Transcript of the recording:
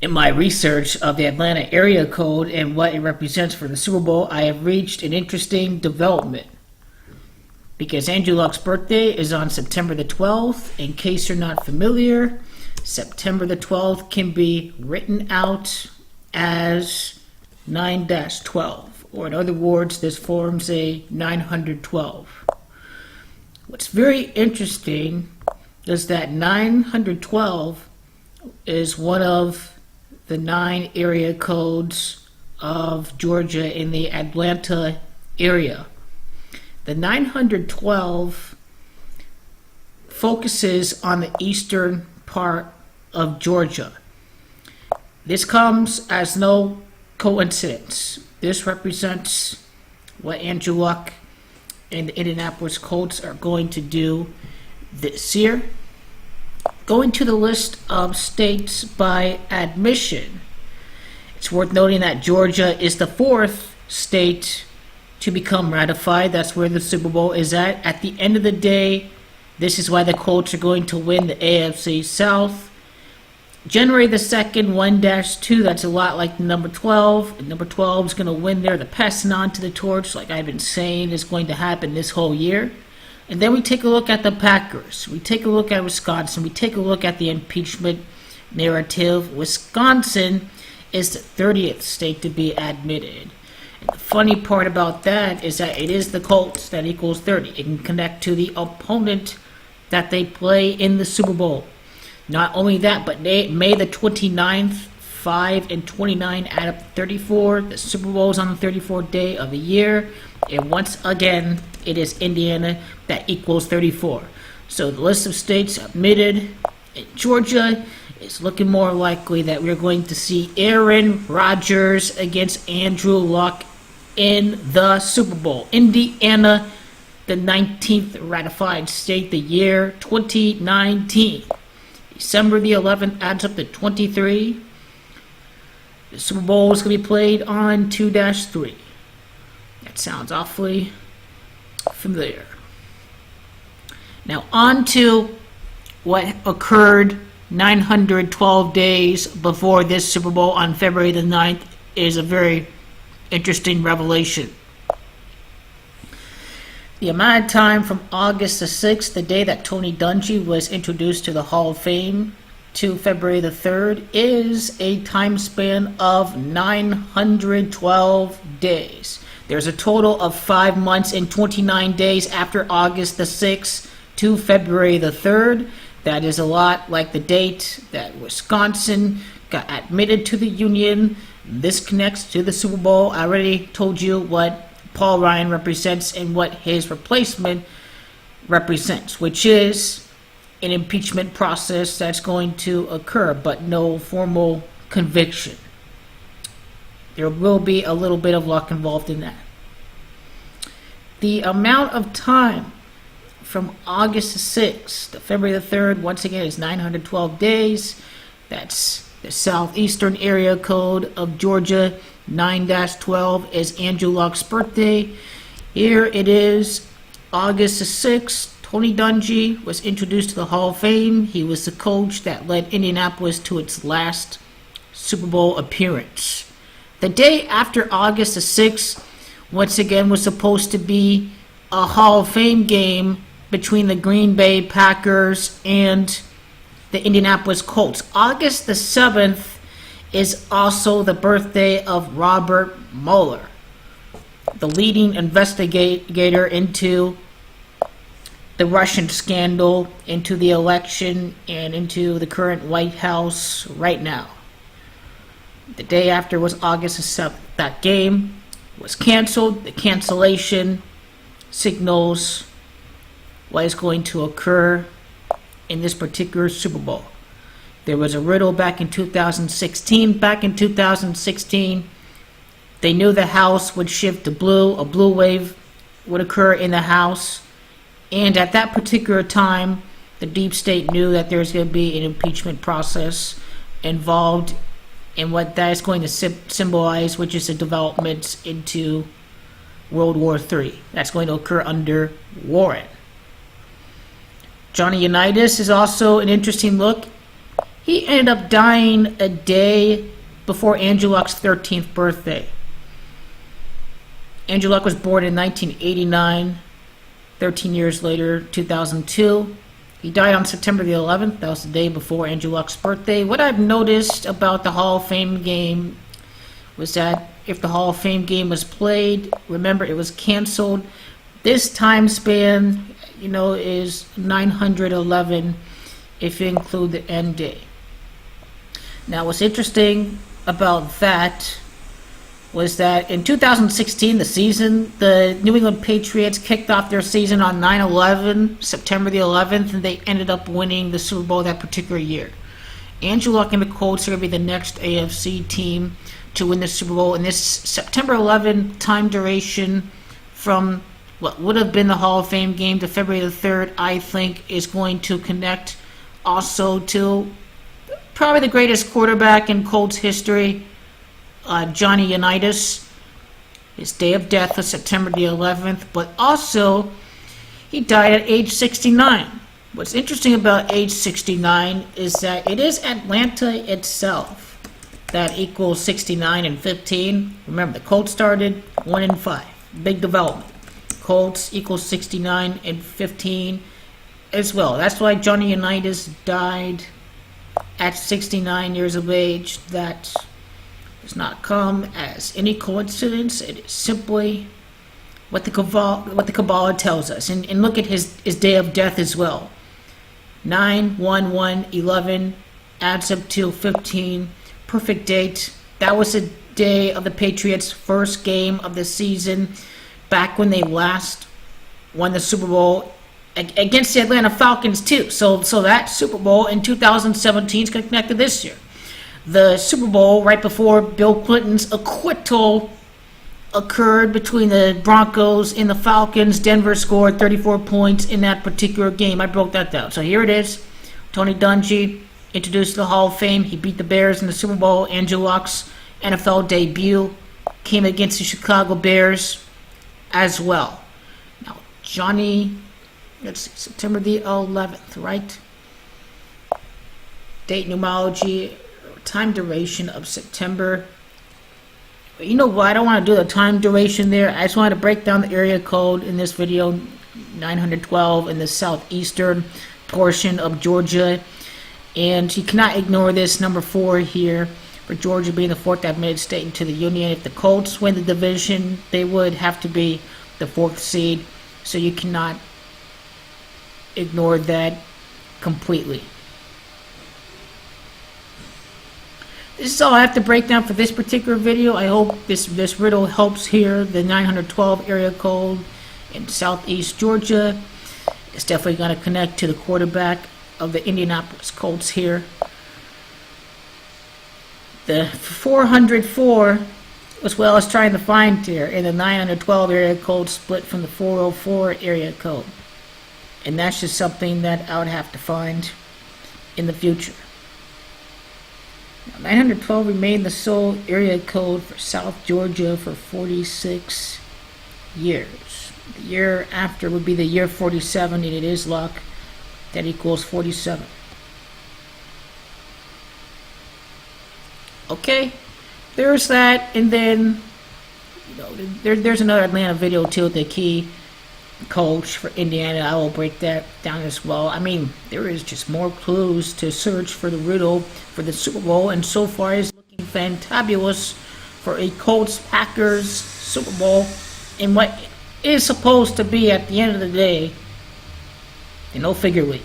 In my research of the Atlanta area code and what it represents for the Super Bowl, I have reached an interesting development. Because Andrew Luck's birthday is on September the 12th, in case you're not familiar, September the 12th can be written out as 9-12, or in other words, this forms a 912. What's very interesting is that 912 is one of the 9 area codes of Georgia in the Atlanta area. The 912 focuses on the eastern part of Georgia. This comes as no coincidence. This represents what Andrew Luck and the Indianapolis Colts are going to do this year. Going to the list of states by admission, it's worth noting that Georgia is the 4th state to become ratified. That's where the Super Bowl is at. At the end of the day, this is why the Colts are going to win the AFC South. January the 2nd, 1-2, that's a lot like the number 12. And number 12 is going to win there. The passing on to the torch, like I've been saying, is going to happen this whole year. And then we take a look at the Packers. We take a look at Wisconsin. We take a look at the impeachment narrative. Wisconsin is the 30th state to be admitted. And the funny part about that is that it is the Colts that equals 30. It can connect to the opponent that they play in the Super Bowl. Not only that, but May the 29th, 5 and 29 add up to 34. The Super Bowl is on the 34th day of the year. And once again, it is Indiana that equals 34. So the list of states admitted in Georgia is looking more likely that we're going to see Aaron Rodgers against Andrew Luck in the Super Bowl. Indiana, the 19th ratified state, the year 2019. December the 11th adds up to 23. The Super Bowl is going to be played on 2-3. That sounds awfully familiar. Now on to what occurred 912 days before this Super Bowl on February the 9th is a very interesting revelation. The amount of time from August the 6th, the day that Tony Dungy was introduced to the Hall of Fame, to February the 3rd is a time span of 912 days. There's a total of 5 months and 29 days after August the 6th to February the 3rd. That is a lot like the date that Wisconsin got admitted to the Union. This connects to the Super Bowl. I already told you what Paul Ryan represents and what his replacement represents, which is an impeachment process that's going to occur, but no formal conviction. There will be a little bit of luck involved in that. The amount of time from August the 6th to February the 3rd, once again, is 912 days. That's the southeastern area code of Georgia. 9-12 is Andrew Luck's birthday. Here it is, August the 6th. Tony Dungy was introduced to the Hall of Fame. He was the coach that led Indianapolis to its last Super Bowl appearance. The day after August the 6th, once again, was supposed to be a Hall of Fame game between the Green Bay Packers and the Indianapolis Colts. August the 7th is also the birthday of Robert Mueller, the leading investigator into the Russian scandal, into the election, and into the current White House right now. The day after was August the 7th. That game was canceled. The cancellation signals what is going to occur in this particular Super Bowl. There was a riddle back in 2016. Back in 2016, they knew the House would shift to blue. A blue wave would occur in the House. And at that particular time, the deep state knew that there's going to be an impeachment process involved in what that is going to symbolize, which is the developments into World War III. That's going to occur under Warren. Johnny Unitas is also an interesting look. He ended up dying a day before Andrew Luck's 13th birthday. Andrew Luck was born in 1989. 13 years later, 2002. He died on September the 11th. That was the day before Andrew Luck's birthday. What I've noticed about the Hall of Fame game was that if the Hall of Fame game was played, remember it was canceled. This time span, is 911 if you include the end day. Now, what's interesting about that was that in 2016, the season, the New England Patriots kicked off their season on 9/11, September the 11th, and they ended up winning the Super Bowl that particular year. Andrew Luck and the Colts are going to be the next AFC team to win the Super Bowl, and this September 11 time duration from what would have been the Hall of Fame game to February the 3rd, I think, is going to connect also to probably the greatest quarterback in Colts history, Johnny Unitas. His day of death was September the 11th, but also he died at age 69. What's interesting about age 69 is that it is Atlanta itself that equals 69 and 15. Remember, the Colts started 1-5. Big development. Colts equals 69 and 15 as well. That's why Johnny Unitas died at 69 years of age. That does not come as any coincidence. It is simply what the Kabbalah tells us. And look at his day of death as well. 9/1/11 adds up to 15. Perfect date. That was the day of the Patriots' first game of the season, back when they last won the Super Bowl against the Atlanta Falcons too. So that Super Bowl in 2017 is connected to this year. The Super Bowl right before Bill Clinton's acquittal occurred between the Broncos and the Falcons. Denver scored 34 points in that particular game. I broke that down. So here it is. Tony Dungy introduced to the Hall of Fame. He beat the Bears in the Super Bowl. Andrew Luck's NFL debut came against the Chicago Bears as well. Now, Johnny, let's see, September the 11th, right? Date numerology, time duration of September. You know what? I don't want to do the time duration there. I just wanted to break down the area code in this video, 912 in the southeastern portion of Georgia. And you cannot ignore this number 4 here, for Georgia being the 4th admitted state into the Union. If the Colts win the division, they would have to be the 4th seed. So you cannot ignore that completely. This is all I have to break down for this particular video. I hope this riddle helps here. The 912 area code in southeast Georgia is definitely going to connect to the quarterback of the Indianapolis Colts here. The 404 was what I was trying to find here, and the 912 area code split from the 404 area code. And that's just something that I would have to find in the future. 912 remained the sole area code for South Georgia for 46 years. The year after would be the year 47, and it is luck. That equals 47. Okay, there's that, and then there's another Atlanta video too with the key coach for Indiana. I will break that down as well. I mean, there is just more clues to search for the riddle for the Super Bowl, and so far it's looking fantabulous for a Colts-Packers Super Bowl in what is supposed to be, at the end of the day, a no-figure league.